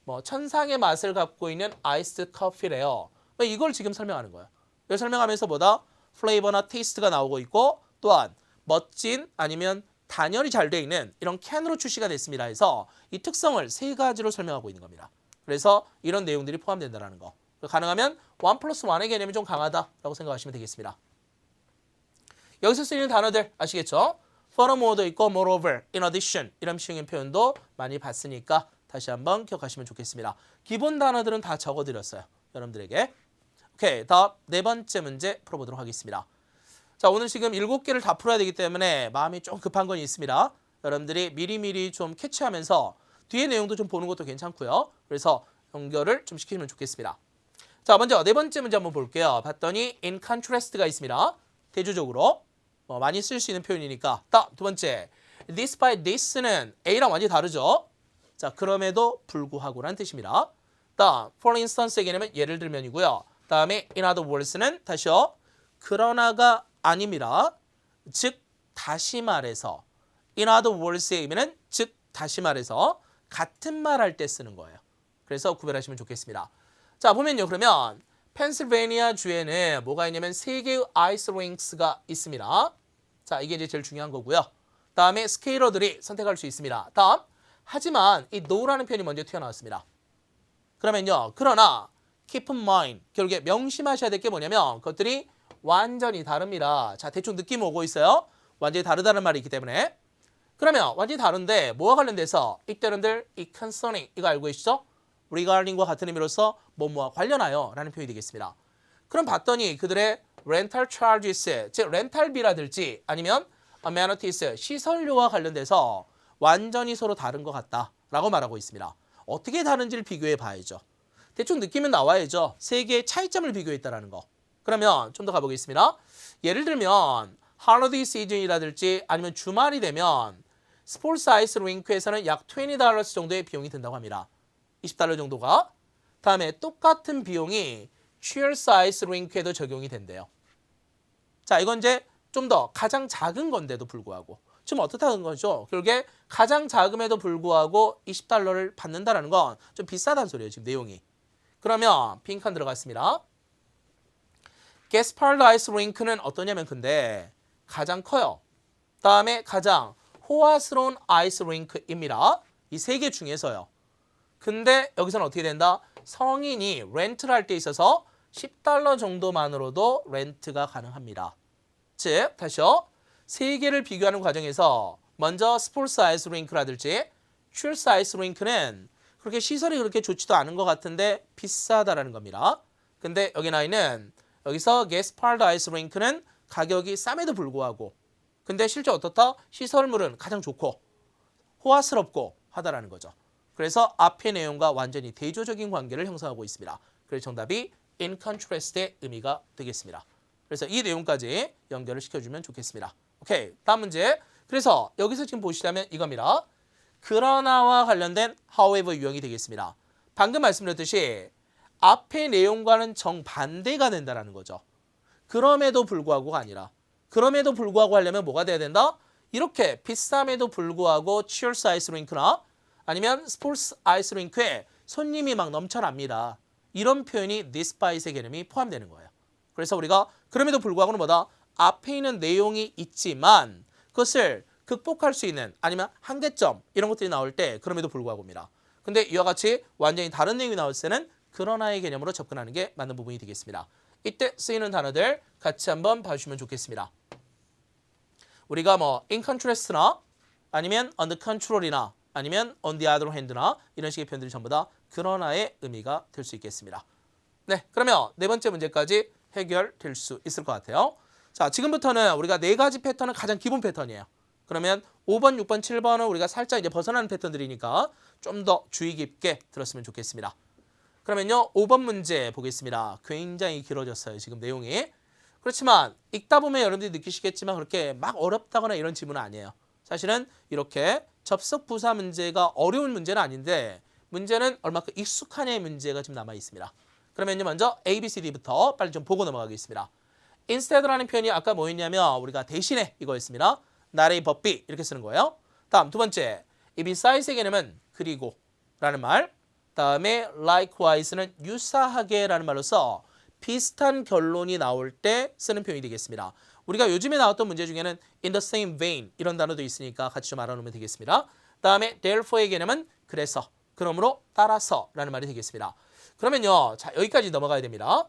뭐 천상의 맛을 갖고 있는 아이스 커피래요. 이걸 지금 설명하는 거예요. 이걸 설명하면서 뭐다? 플레이버나 테이스트가 나오고 있고 또한 멋진 아니면 단열이 잘 돼 있는 이런 캔으로 출시가 됐습니다 해서 이 특성을 세 가지로 설명하고 있는 겁니다. 그래서 이런 내용들이 포함된다는 거. 가능하면 1+1의 개념이 좀 강하다라고 생각하시면 되겠습니다. 여기서 쓰이는 단어들 아시겠죠? furthermore도 있고 moreover, in addition 이런 식의 표현도 많이 봤으니까 다시 한번 기억하시면 좋겠습니다. 기본 단어들은 다 적어드렸어요. 여러분들에게. 오케이, 다음 네 번째 문제 풀어보도록 하겠습니다. 자, 오늘 지금 7개를 다 풀어야 되기 때문에 마음이 좀 급한 건 있습니다. 여러분들이 미리미리 좀 캐치하면서 뒤에 내용도 좀 보는 것도 괜찮고요. 그래서 연결을 좀 시키면 좋겠습니다. 자, 먼저 네 번째 문제 한번 볼게요. 봤더니 in contrast가 있습니다. 대조적으로 많이 쓸 수 있는 표현이니까. 두 번째, despite this는 A랑 완전히 다르죠. 자, 그럼에도 불구하고라는 뜻입니다. 다음, for instance의 개념은 예를 들면이고요. 다음에 in other words는 다시요. 그러나가 아닙니다. 즉 다시 말해서 in other words의 의미는 즉 다시 말해서 같은 말 할 때 쓰는 거예요. 그래서 구별하시면 좋겠습니다. 자, 보면요. 그러면 펜실베니아 주에는 뭐가 있냐면 3개의 아이스 링크스가 있습니다. 자, 이게 이제 제일 중요한 거고요. 다음에 스케이터들이 선택할 수 있습니다. 다음, 하지만 이 no라는 표현이 먼저 튀어나왔습니다. 그러면요. 그러나 keep in mind, 결국에 명심하셔야 될 게 뭐냐면 그것들이 완전히 다릅니다. 자, 대충 느낌 오고 있어요. 완전히 다르다는 말이 있기 때문에. 그러면 완전히 다른데 뭐와 관련돼서 이때는들 이 concerning 이거 알고 계시죠? regarding과 같은 의미로서 뭐뭐와 관련하여 라는 표현이 되겠습니다. 그럼 봤더니 그들의 렌탈 charges, 즉 렌탈비라든지 아니면 amenities, 시설료와 관련돼서 완전히 서로 다른 것 같다라고 말하고 있습니다. 어떻게 다른지를 비교해 봐야죠. 대충 느낌은 나와야죠. 세 개의 차이점을 비교했다라는 거. 그러면 좀 더 가보겠습니다. 예를 들면 holiday season이라든지 아니면 주말이 되면 스포츠 아이스 링크에서는 약 $20 정도의 비용이 든다고 합니다. $20 정도가. 다음에 똑같은 비용이 Cheers 아이스 링크에도 적용이 된대요. 자, 이건 이제 좀 더 가장 작은 건데도 불구하고 지금 어떻다는 거죠? 결국에 가장 작음에도 불구하고 $20를 받는다는 건 좀 비싸다는 소리예요. 지금 내용이. 그러면 빈칸 들어갔습니다. 게스파드 아이스 링크는 어떠냐면 근데 가장 커요. 다음에 가장 호화스러운 아이스 링크입니다. 이 세 개 중에서요. 근데 여기서는 어떻게 된다? 성인이 렌트를 할 때 있어서 $10 정도만으로도 렌트가 가능합니다. 즉, 다시요. 세 개를 비교하는 과정에서 먼저 스포츠 아이스 링크라든지 츄얼스 아이스 링크는 그렇게 시설이 그렇게 좋지도 않은 것 같은데 비싸다라는 겁니다. 근데 여기 나있는 여기서 게스파드 아이스 링크는 가격이 쌈에도 불구하고 근데 실제 어떻다? 시설물은 가장 좋고 호화스럽고 하다라는 거죠. 그래서 앞의 내용과 완전히 대조적인 관계를 형성하고 있습니다. 그래서 정답이 in contrast의 의미가 되겠습니다. 그래서 이 내용까지 연결을 시켜주면 좋겠습니다. 오케이, 다음 문제. 그래서 여기서 지금 보시자면 이겁니다. 그러나와 관련된 however 유형이 되겠습니다. 방금 말씀드렸듯이 앞의 내용과는 정반대가 된다는 거죠. 그럼에도 불구하고가 아니라 그럼에도 불구하고 하려면 뭐가 돼야 된다? 이렇게 비쌈에도 불구하고 Cheers 아이스 링크나 아니면 스포츠 아이스 링크에 손님이 막 넘쳐납니다. 이런 표현이 despite의 개념이 포함되는 거예요. 그래서 우리가 그럼에도 불구하고는 뭐다? 앞에 있는 내용이 있지만 그것을 극복할 수 있는 아니면 한계점 이런 것들이 나올 때 그럼에도 불구하고입니다. 근데 이와 같이 완전히 다른 내용이 나올 때는 그러나의 개념으로 접근하는 게 맞는 부분이 되겠습니다. 이때 쓰이는 단어들 같이 한번 봐주시면 좋겠습니다. 우리가 뭐 in contrast나 아니면 under control이나 아니면 on the other hand나 이런 식의 표현들이 전부 다 그러나의 의미가 될 수 있겠습니다. 네, 그러면 네 번째 문제까지 해결될 수 있을 것 같아요. 자, 지금부터는 우리가 네 가지 패턴은 가장 기본 패턴이에요. 그러면 5번, 6번, 7번은 우리가 살짝 이제 벗어나는 패턴들이니까 좀 더 주의 깊게 들었으면 좋겠습니다. 그러면요, 5번 문제 보겠습니다. 굉장히 길어졌어요, 지금 내용이. 그렇지만 읽다 보면 여러분들이 느끼시겠지만 그렇게 막 어렵다거나 이런 지문은 아니에요. 사실은 이렇게 접속 부사 문제가 어려운 문제는 아닌데 문제는 얼마큼 익숙하냐의 문제가 지금 남아 있습니다. 그러면요, 먼저 A, B, C, D부터 빨리 좀 보고 넘어가겠습니다. instead라는 표현이 아까 뭐였냐면 우리가 대신에 이거였습니다. not A, but B 이렇게 쓰는 거예요. 다음 두 번째, 이 beside의 개념은 그리고 라는 말. 다음에 likewise는 유사하게 라는 말로서 비슷한 결론이 나올 때 쓰는 표현이 되겠습니다. 우리가 요즘에 나왔던 문제 중에는 in the same vein 이런 단어도 있으니까 같이 좀 알아놓으면 되겠습니다. 다음에 therefore의 개념은 그래서, 그러므로, 따라서 라는 말이 되겠습니다. 그러면요, 자, 여기까지 넘어가야 됩니다.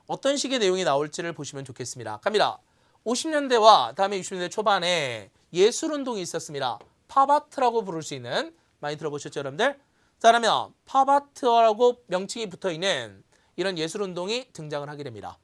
어떤 식의 내용이 나올지를 보시면 좋겠습니다. 갑니다. 50년대와 다음에 60년대 초반에 예술운동이 있었습니다. 팝아트라고 부를 수 있는, 많이 들어보셨죠 여러분들? 자, 그러면 팝아트라고 명칭이 붙어있는 이런 예술운동이 등장을 하게 됩니다.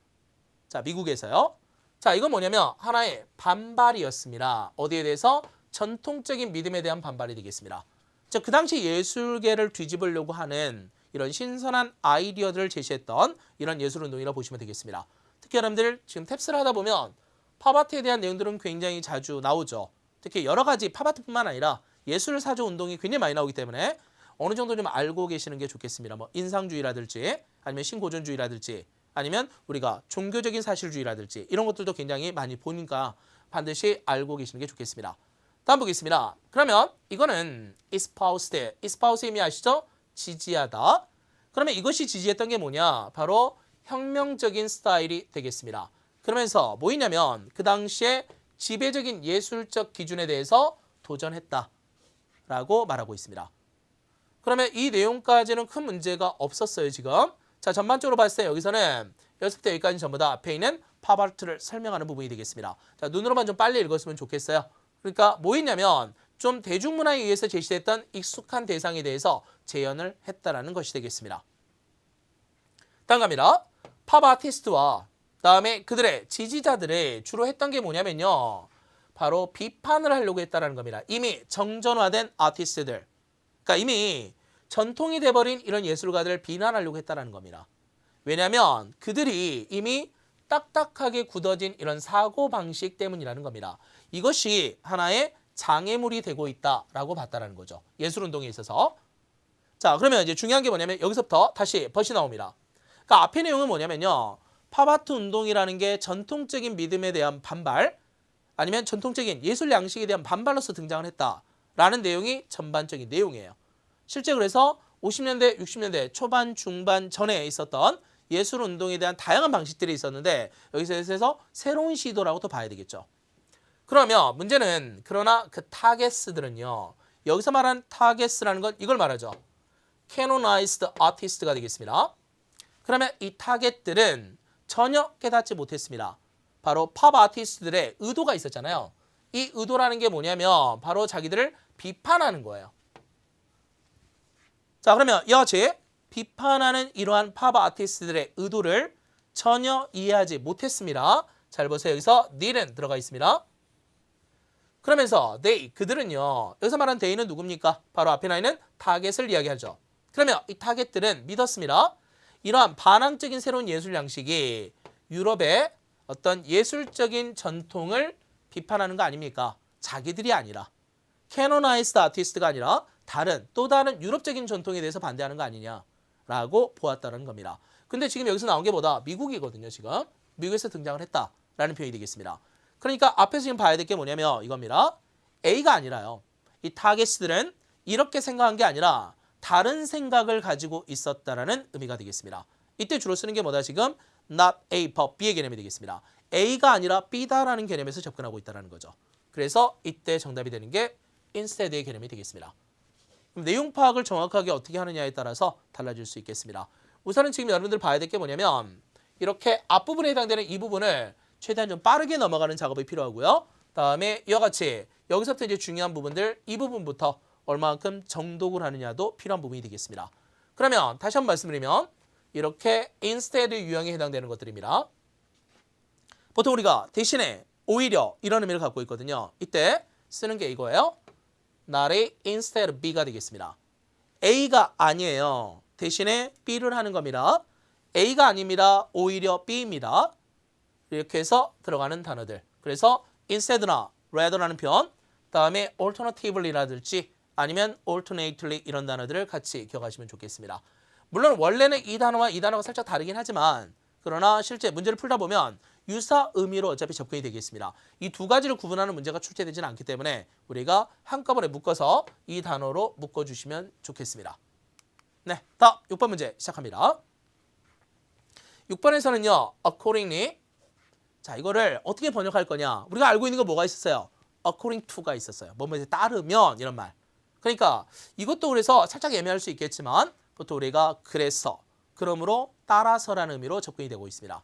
자, 미국에서요. 자, 이건 뭐냐면 하나의 반발이었습니다. 어디에 대해서? 전통적인 믿음에 대한 반발이 되겠습니다. 자, 그 당시 예술계를 뒤집으려고 하는 이런 신선한 아이디어들을 제시했던 이런 예술운동이라고 보시면 되겠습니다. 특히 여러분들 지금 탭스를 하다 보면 팝아트에 대한 내용들은 굉장히 자주 나오죠. 특히 여러 가지 팝아트뿐만 아니라 예술사조 운동이 굉장히 많이 나오기 때문에 어느 정도 좀 알고 계시는 게 좋겠습니다. 뭐 인상주의라든지 아니면 신고전주의라든지 아니면 우리가 종교적인 사실주의라든지 이런 것들도 굉장히 많이 보니까 반드시 알고 계시는 게 좋겠습니다. 다음 보겠습니다. 그러면 이거는 espoused, espouse 의미 아시죠? 지지하다. 그러면 이것이 지지했던 게 뭐냐? 바로 혁명적인 스타일이 되겠습니다. 그러면서 뭐 있냐면 그 당시에 지배적인 예술적 기준에 대해서 도전했다라고 말하고 있습니다. 그러면 이 내용까지는 큰 문제가 없었어요, 지금. 자, 전반적으로 봤을 때 여기서는 여기서부터 여기까지 전부 다 앞에 있는 팝아트를 설명하는 부분이 되겠습니다. 자, 눈으로만 좀 빨리 읽었으면 좋겠어요. 그러니까 뭐 있냐면 좀 대중문화에 의해서 제시됐던 익숙한 대상에 대해서 재현을 했다라는 것이 되겠습니다. 다음 갑니다. 팝 아티스트와 다음에 그들의 지지자들의 주로 했던 게 뭐냐면요. 바로 비판을 하려고 했다라는 겁니다. 이미 정전화된 아티스트들. 그러니까 이미 전통이 돼버린 이런 예술가들을 비난하려고 했다라는 겁니다. 왜냐하면 그들이 이미 딱딱하게 굳어진 이런 사고방식 때문이라는 겁니다. 이것이 하나의 장애물이 되고 있다라고 봤다는 거죠. 예술운동에 있어서. 자, 그러면 이제 중요한 게 뭐냐면 여기서부터 다시 벗이 나옵니다. 그러니까 앞의 내용은 뭐냐면요. 팝아트 운동이라는 게 전통적인 믿음에 대한 반발 아니면 전통적인 예술 양식에 대한 반발로서 등장을 했다라는 내용이 전반적인 내용이에요. 실제 그래서 50년대, 60년대 초반, 중반 전에 있었던 예술 운동에 대한 다양한 방식들이 있었는데 여기서 새로운 시도라고 또 봐야 되겠죠. 그러면 문제는 그러나 그 타겟스들은요. 여기서 말하는 타겟스라는 건 이걸 말하죠. canonized artist가 되겠습니다. 그러면 이 타겟들은 전혀 깨닫지 못했습니다. 바로 팝 아티스트들의 의도가 있었잖아요. 이 의도라는 게 뭐냐면 바로 자기들을 비판하는 거예요. 자, 그러면 이와 같이 비판하는 이러한 팝 아티스트들의 의도를 전혀 이해하지 못했습니다. 잘 보세요. 여기서 didn't 들어가 있습니다. 그러면서 they, 그들은요. 여기서 말하는 they는 누굽니까? 바로 앞에 나 있는 타겟을 이야기하죠. 그러면 이 타겟들은 믿었습니다. 이러한 반항적인 새로운 예술 양식이 유럽의 어떤 예술적인 전통을 비판하는 거 아닙니까? 자기들이 아니라 canonized artist가 아니라 또 다른 유럽적인 전통에 대해서 반대하는 거 아니냐라고 보았다는 겁니다. 근데 지금 여기서 나온 게 뭐다? 미국이거든요. 지금 미국에서 등장을 했다라는 표현이 되겠습니다. 그러니까 앞에서 지금 봐야 될 게 뭐냐면 이겁니다. A가 아니라요. 이 타겟들은 이렇게 생각한 게 아니라 다른 생각을 가지고 있었다라는 의미가 되겠습니다. 이때 주로 쓰는 게 뭐다? 지금 not A, but B의 개념이 되겠습니다. A가 아니라 B다라는 개념에서 접근하고 있다는 거죠. 그래서 이때 정답이 되는 게 instead의 개념이 되겠습니다. 그럼 내용 파악을 정확하게 어떻게 하느냐에 따라서 달라질 수 있겠습니다. 우선은 지금 여러분들 봐야 될 게 뭐냐면 이렇게 앞부분에 해당되는 이 부분을 최대한 좀 빠르게 넘어가는 작업이 필요하고요. 다음에 이와 같이 여기서부터 이제 중요한 부분들 이 부분부터 얼마만큼 정독을 하느냐도 필요한 부분이 되겠습니다. 그러면 다시 한번 말씀드리면 이렇게 instead 유형에 해당되는 것들입니다. 보통 우리가 대신에 오히려 이런 의미를 갖고 있거든요. 이때 쓰는 게 이거예요. not이 instead B가 되겠습니다. A가 아니에요. 대신에 B를 하는 겁니다. A가 아닙니다. 오히려 B입니다. 이렇게 해서 들어가는 단어들. 그래서 instead나 rather라는 표현, 다음에 alternatively라든지 아니면 alternately 이런 단어들을 같이 기억하시면 좋겠습니다. 물론 원래는 이 단어와 이 단어가 살짝 다르긴 하지만 그러나 실제 문제를 풀다 보면 유사 의미로 어차피 접근이 되겠습니다. 이 두 가지를 구분하는 문제가 출제되지는 않기 때문에 우리가 한꺼번에 묶어서 이 단어로 묶어주시면 좋겠습니다. 네, 다음 6번 문제 시작합니다. 6번에서는요. accordingly. 자, 이거를 어떻게 번역할 거냐. 우리가 알고 있는 거 뭐가 있었어요? according to가 있었어요. 뭐뭐에 따르면 이런 말. 그러니까 이것도 그래서 살짝 애매할 수 있겠지만 보통 우리가 그래서, 그러므로 따라서라는 의미로 접근이 되고 있습니다.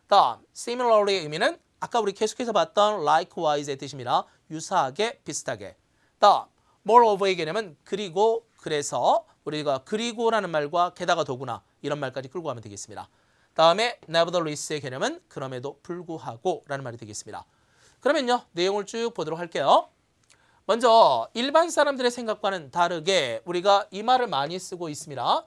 다음, similarly의 의미는 아까 우리 계속해서 봤던 likewise의 뜻입니다. 유사하게, 비슷하게. 다음, moreover의 개념은 그리고, 그래서 우리가 그리고라는 말과 게다가 더구나 이런 말까지 끌고 가면 되겠습니다. 다음에 nevertheless의 개념은 그럼에도 불구하고 라는 말이 되겠습니다. 그러면요, 내용을 쭉 보도록 할게요. 먼저 일반 사람들의 생각과는 다르게 우리가 이 말을 많이 쓰고 있습니다.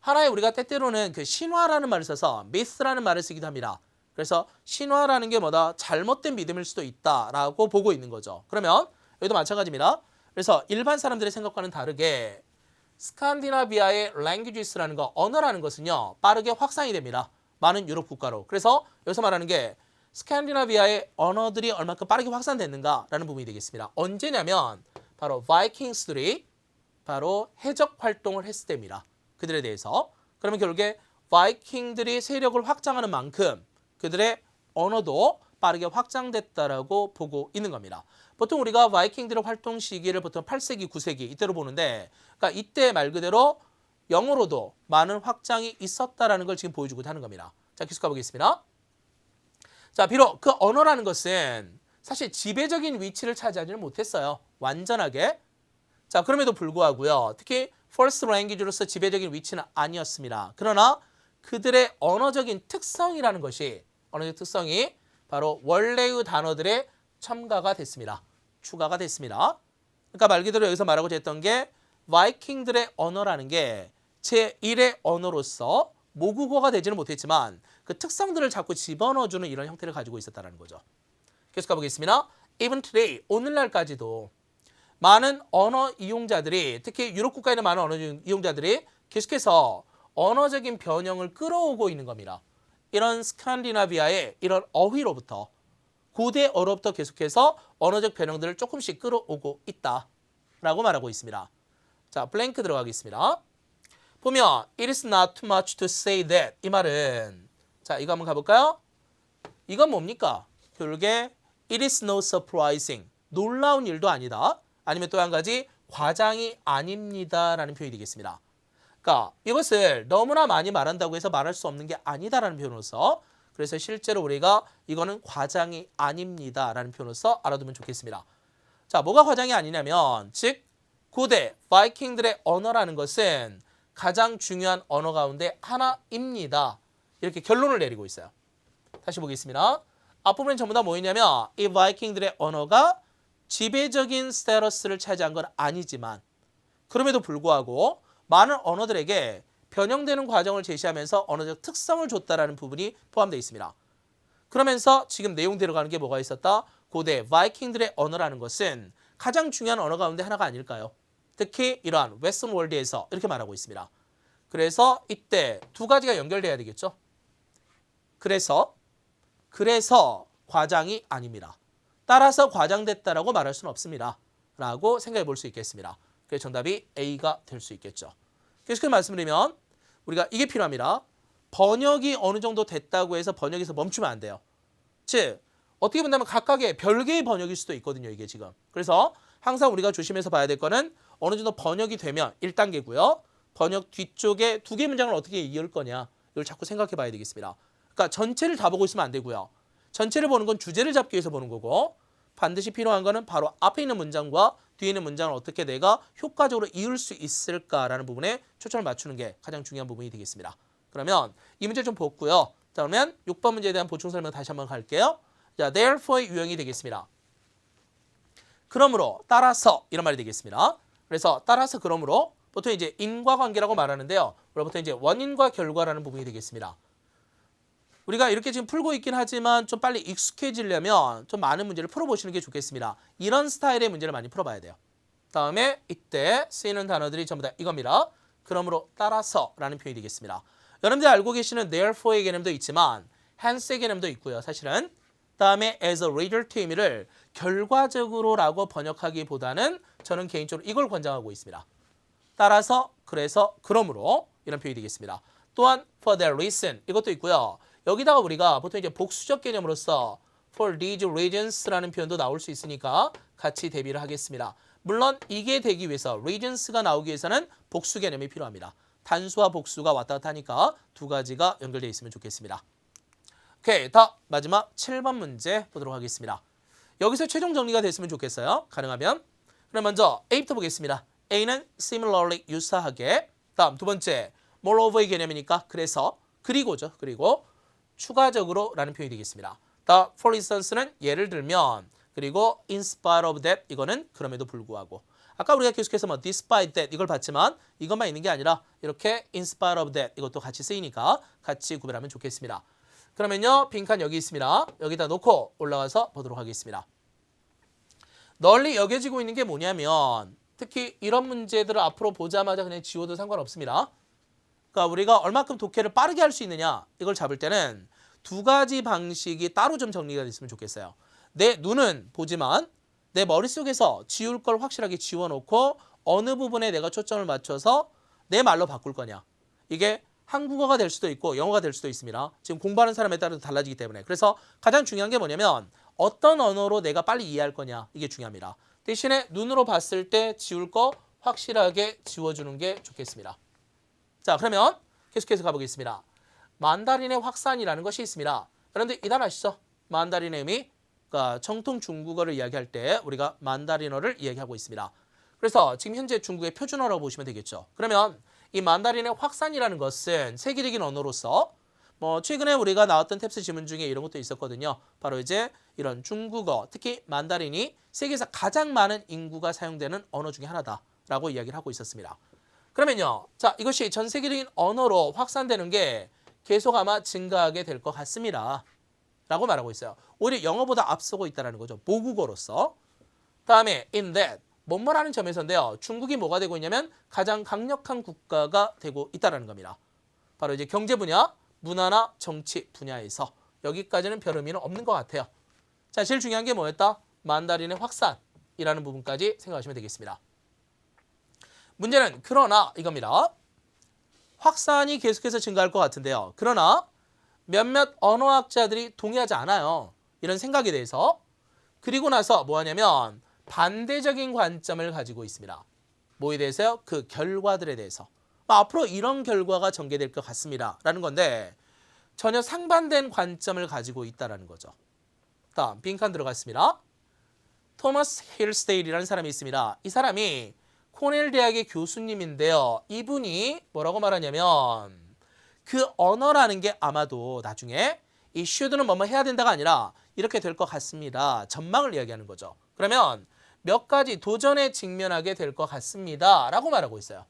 하나의 우리가 때때로는 그 신화라는 말을 써서 myth라는 말을 쓰기도 합니다. 그래서 신화라는 게 뭐다? 잘못된 믿음일 수도 있다라고 보고 있는 거죠. 그러면 여기도 마찬가지입니다. 그래서 일반 사람들의 생각과는 다르게 스칸디나비아의 languages라는 거, 언어라는 것은요. 빠르게 확산이 됩니다. 많은 유럽 국가로. 그래서 여기서 말하는 게 스칸디나비아의 언어들이 얼마큼 빠르게 확산됐는가라는 부분이 되겠습니다. 언제냐면 바로 바이킹스들이 바로 해적 활동을 했을 때입니다. 그들에 대해서. 그러면 결국에 바이킹들이 세력을 확장하는 만큼 그들의 언어도 빠르게 확장됐다라고 보고 있는 겁니다. 보통 우리가 바이킹들의 활동 시기를 보통 8세기, 9세기 이때로 보는데 그러니까 이때 말 그대로 영어로도 많은 확장이 있었다라는 걸 지금 보여주고 하는 겁니다. 자, 계속 가보겠습니다. 자, 비록 그 언어라는 것은 사실 지배적인 위치를 차지하지는 못했어요. 완전하게. 자, 그럼에도 불구하고요. 특히 first language로서 지배적인 위치는 아니었습니다. 그러나 그들의 언어적인 특성이라는 것이 언어적 특성이 바로 원래의 단어들의 첨가가 됐습니다. 추가가 됐습니다. 그러니까 말 그대로 여기서 말하고자 했던 게 바이킹들의 언어라는 게 제1의 언어로서 모국어가 되지는 못했지만 그 특성들을 자꾸 집어넣어주는 이런 형태를 가지고 있었다는 거죠. 계속 가보겠습니다. Even today, 오늘날까지도 많은 언어 이용자들이, 특히 유럽 국가에 있는 많은 언어 이용자들이 계속해서 언어적인 변형을 끌어오고 있는 겁니다. 이런 스칸디나비아의 이런 어휘로부터, 고대 어로부터 계속해서 언어적 변형들을 조금씩 끌어오고 있다라고 말하고 있습니다. 자, 블랭크 들어가겠습니다. 보면 It is not too much to say that, 이 말은, 자, 이거 한번 가볼까요? 이건 뭡니까? 결국에 It is no surprising, 놀라운 일도 아니다. 아니면 또 한 가지, 과장이 아닙니다 라는 표현이 되겠습니다. 그러니까 이것을 너무나 많이 말한다고 해서 말할 수 없는 게 아니다라는 표현으로서, 그래서 실제로 우리가 이거는 과장이 아닙니다 라는 표현으로서 알아두면 좋겠습니다. 자, 뭐가 과장이 아니냐면, 즉 고대 바이킹들의 언어라는 것은 가장 중요한 언어 가운데 하나입니다. 이렇게 결론을 내리고 있어요. 다시 보겠습니다. 앞부분은 전부 다 뭐였냐면, 이 바이킹들의 언어가 지배적인 스테러스를 차지한 건 아니지만 그럼에도 불구하고 많은 언어들에게 변형되는 과정을 제시하면서 언어적 특성을 줬다라는 부분이 포함되어 있습니다. 그러면서 지금 내용대로 가는 게 뭐가 있었다? 고대 바이킹들의 언어라는 것은 가장 중요한 언어 가운데 하나가 아닐까요? 특히 이러한 웨스턴 월드에서 이렇게 말하고 있습니다. 그래서 이때 두 가지가 연결돼야 되겠죠. 그래서 과장이 아닙니다. 따라서 과장됐다라고 말할 수는 없습니다. 라고 생각해 볼 수 있겠습니다. 그래서 정답이 A가 될 수 있겠죠. 계속해서 말씀드리면 우리가 이게 필요합니다. 번역이 어느 정도 됐다고 해서 번역에서 멈추면 안 돼요. 즉 어떻게 본다면 각각의 별개의 번역일 수도 있거든요. 이게 지금. 그래서 항상 우리가 조심해서 봐야 될 거는 어느 정도 번역이 되면 1단계고요. 번역 뒤쪽에 두 개의 문장을 어떻게 이을 거냐. 이걸 자꾸 생각해 봐야 되겠습니다. 그러니까 전체를 다 보고 있으면 안 되고요. 전체를 보는 건 주제를 잡기 위해서 보는 거고, 반드시 필요한 거는 바로 앞에 있는 문장과 뒤에 있는 문장을 어떻게 내가 효과적으로 이을 수 있을까라는 부분에 초점을 맞추는 게 가장 중요한 부분이 되겠습니다. 그러면 이 문제 좀 보고요. 자, 그러면 6번 문제에 대한 보충 설명 다시 한번 갈게요. 자, therefore의 유형이 되겠습니다. 그러므로, 따라서 이런 말이 되겠습니다. 그래서 따라서 그러므로 보통 이제 인과관계라고 말하는데요. 보통 이제 원인과 결과라는 부분이 되겠습니다. 우리가 이렇게 지금 풀고 있긴 하지만 좀 빨리 익숙해지려면 좀 많은 문제를 풀어보시는 게 좋겠습니다. 이런 스타일의 문제를 많이 풀어봐야 돼요. 다음에 이때 쓰이는 단어들이 전부 다 이겁니다. 그러므로 따라서 라는 표현이 되겠습니다. 여러분들이 알고 계시는 therefore의 개념도 있지만 hence의 개념도 있고요. 사실은 다음에 as a result 의미를 결과적으로 라고 번역하기보다는 저는 개인적으로 이걸 권장하고 있습니다. 따라서, 그래서, 그러므로 이런 표현이 되겠습니다. 또한 for that reason 이것도 있고요. 여기다가 우리가 보통 이제 복수적 개념으로서 for these reasons라는 표현도 나올 수 있으니까 같이 대비를 하겠습니다. 물론 이게 되기 위해서 reasons가 나오기 위해서는 복수 개념이 필요합니다. 단수와 복수가 왔다 갔다 하니까 두 가지가 연결되어 있으면 좋겠습니다. 오케이, 다 마지막 7번 문제 보도록 하겠습니다. 여기서 최종 정리가 됐으면 좋겠어요. 가능하면. 그럼 먼저 A부터 보겠습니다. A는 similarly 유사하게. 다음 두 번째 moreover의 개념이니까 그래서, 그리고죠. 그리고 추가적으로 라는 표현이 되겠습니다. 다 for instance는 예를 들면, 그리고 in spite of that 이거는 그럼에도 불구하고. 아까 우리가 계속해서 뭐 despite that 이걸 봤지만 이것만 있는 게 아니라 이렇게 in spite of that 이것도 같이 쓰이니까 같이 구별하면 좋겠습니다. 그러면요, 빈칸 여기 있습니다. 여기다 놓고 올라가서 보도록 하겠습니다. 널리 여겨지고 있는 게 뭐냐면, 특히 이런 문제들을 앞으로 보자마자 그냥 지워도 상관없습니다. 그러니까 우리가 얼마큼 독해를 빠르게 할 수 있느냐 이걸 잡을 때는 두 가지 방식이 따로 좀 정리가 됐으면 좋겠어요. 내 눈은 보지만 내 머릿속에서 지울 걸 확실하게 지워놓고 어느 부분에 내가 초점을 맞춰서 내 말로 바꿀 거냐. 이게 한국어가 될 수도 있고 영어가 될 수도 있습니다. 지금 공부하는 사람에 따라서 달라지기 때문에. 그래서 가장 중요한 게 뭐냐면 어떤 언어로 내가 빨리 이해할 거냐. 이게 중요합니다. 대신에 눈으로 봤을 때 지울 거 확실하게 지워주는 게 좋겠습니다. 자, 그러면 계속해서 가보겠습니다. 만다린의 확산이라는 것이 있습니다. 여러분들 이 단어 아시죠? 만다린의 의미, 그러니까 정통 중국어를 이야기할 때 우리가 만다린어를 이야기하고 있습니다. 그래서 지금 현재 중국의 표준어라고 보시면 되겠죠. 그러면 이 만다린의 확산이라는 것은 세계적인 언어로서 뭐 최근에 우리가 나왔던 탭스 지문 중에 이런 것도 있었거든요. 바로 이제 이런 중국어, 특히 만다린이 세계에서 가장 많은 인구가 사용되는 언어 중에 하나다라고 이야기를 하고 있었습니다. 그러면요. 자, 이것이 전 세계적인 언어로 확산되는 게 계속 아마 증가하게 될 것 같습니다. 라고 말하고 있어요. 오히려 영어보다 앞서고 있다는 거죠. 모국어로서. 다음에 in that 뭐뭐라는 점에서인데요. 중국이 뭐가 되고 있냐면 가장 강력한 국가가 되고 있다는 겁니다. 바로 이제 경제 분야, 문화나 정치 분야에서 여기까지는 별 의미는 없는 것 같아요. 자, 제일 중요한 게 뭐였다? 만다린의 확산이라는 부분까지 생각하시면 되겠습니다. 문제는 그러나 이겁니다. 확산이 계속해서 증가할 것 같은데요. 그러나 몇몇 언어학자들이 동의하지 않아요. 이런 생각에 대해서. 그리고 나서 뭐 하냐면 반대적인 관점을 가지고 있습니다. 뭐에 대해서요? 그 결과들에 대해서. 앞으로 이런 결과가 전개될 것 같습니다. 라는 건데 전혀 상반된 관점을 가지고 있다는 거죠. 다음 빈칸 들어갔습니다. 토머스 힐스테일이라는 사람이 있습니다. 이 사람이 코넬 대학의 교수님인데요. 이분이 뭐라고 말하냐면 그 언어라는 게 아마도 나중에 이 should는 뭐뭐 해야 된다가 아니라 이렇게 될 것 같습니다. 전망을 이야기하는 거죠. 그러면 몇 가지 도전에 직면하게 될 것 같습니다. 라고 말하고 있어요.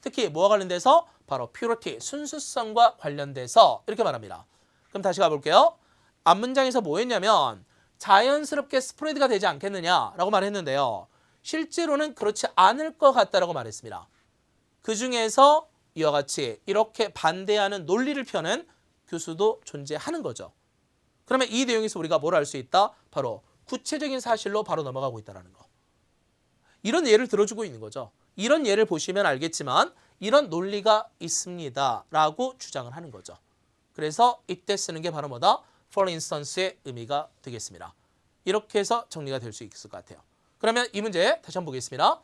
특히 뭐와 관련돼서? 바로 purity, 순수성과 관련돼서 이렇게 말합니다. 그럼 다시 가볼게요. 앞문장에서 뭐 했냐면 자연스럽게 스프레드가 되지 않겠느냐라고 말했는데요. 실제로는 그렇지 않을 것 같다라고 말했습니다. 그 중에서 이와 같이 이렇게 반대하는 논리를 펴는 교수도 존재하는 거죠. 그러면 이 내용에서 우리가 뭘 알 수 있다? 바로 구체적인 사실로 바로 넘어가고 있다는 거. 이런 예를 들어주고 있는 거죠. 이런 예를 보시면 알겠지만 이런 논리가 있습니다. 라고 주장을 하는 거죠. 그래서 이때 쓰는 게 바로 뭐다? For instance의 의미가 되겠습니다. 이렇게 해서 정리가 될 수 있을 것 같아요. 그러면 이 문제 다시 한번 보겠습니다.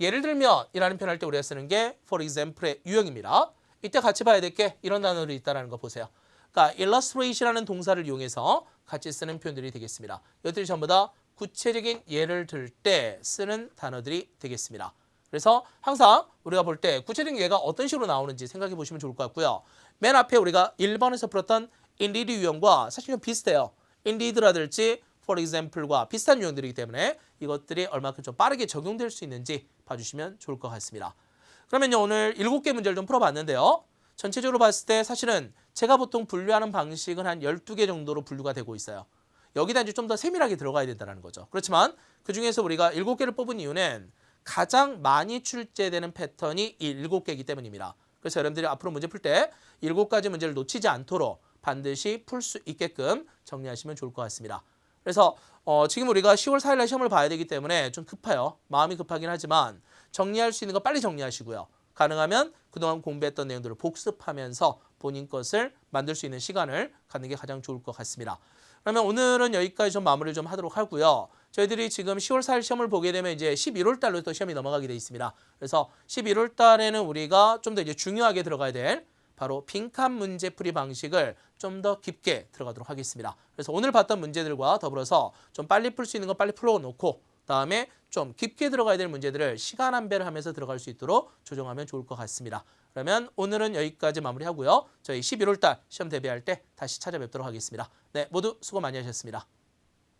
예를 들면 이라는 표현할 때 우리가 쓰는 게 for example의 유형입니다. 이때 같이 봐야 될 게 이런 단어들이 있다는 거 보세요. 그러니까 illustration이라는 동사를 이용해서 같이 쓰는 표현들이 되겠습니다. 이것들이 전부 다 구체적인 예를 들 때 쓰는 단어들이 되겠습니다. 그래서 항상 우리가 볼 때 구체적인 예가 어떤 식으로 나오는지 생각해 보시면 좋을 것 같고요. 맨 앞에 우리가 1번에서 풀었던 indeed 유형과 사실 좀 비슷해요. indeed라든지 for example과 비슷한 유형들이기 때문에 이것들이 얼마큼 좀 빠르게 적용될 수 있는지 봐주시면 좋을 것 같습니다. 그러면요, 오늘 7개 문제를 좀 풀어봤는데요. 전체적으로 봤을 때 사실은 제가 보통 분류하는 방식은 한 12개 정도로 분류가 되고 있어요. 여기다 이제 좀 더 세밀하게 들어가야 된다는 거죠. 그렇지만 그중에서 우리가 7개를 뽑은 이유는 가장 많이 출제되는 패턴이 이 7개이기 때문입니다. 그래서 여러분들이 앞으로 문제 풀 때 7가지 문제를 놓치지 않도록 반드시 풀 수 있게끔 정리하시면 좋을 것 같습니다. 그래서 지금 우리가 10월 4일 날 시험을 봐야 되기 때문에 좀 급해요. 마음이 급하긴 하지만 정리할 수 있는 거 빨리 정리하시고요. 가능하면 그동안 공부했던 내용들을 복습하면서 본인 것을 만들 수 있는 시간을 갖는 게 가장 좋을 것 같습니다. 그러면 오늘은 여기까지 좀 마무리를 좀 하도록 하고요. 저희들이 지금 10월 4일 시험을 보게 되면 이제 11월 달로 또 시험이 넘어가게 돼 있습니다. 그래서 11월 달에는 우리가 좀 더 이제 중요하게 들어가야 될 바로 빈칸 문제풀이 방식을 좀 더 깊게 들어가도록 하겠습니다. 그래서 오늘 봤던 문제들과 더불어서 좀 빨리 풀 수 있는 거 빨리 풀어놓고 다음에 좀 깊게 들어가야 될 문제들을 시간 안배를 하면서 들어갈 수 있도록 조정하면 좋을 것 같습니다. 그러면 오늘은 여기까지 마무리하고요. 저희 11월 달 시험 대비할 때 다시 찾아뵙도록 하겠습니다. 네, 모두 수고 많이 하셨습니다.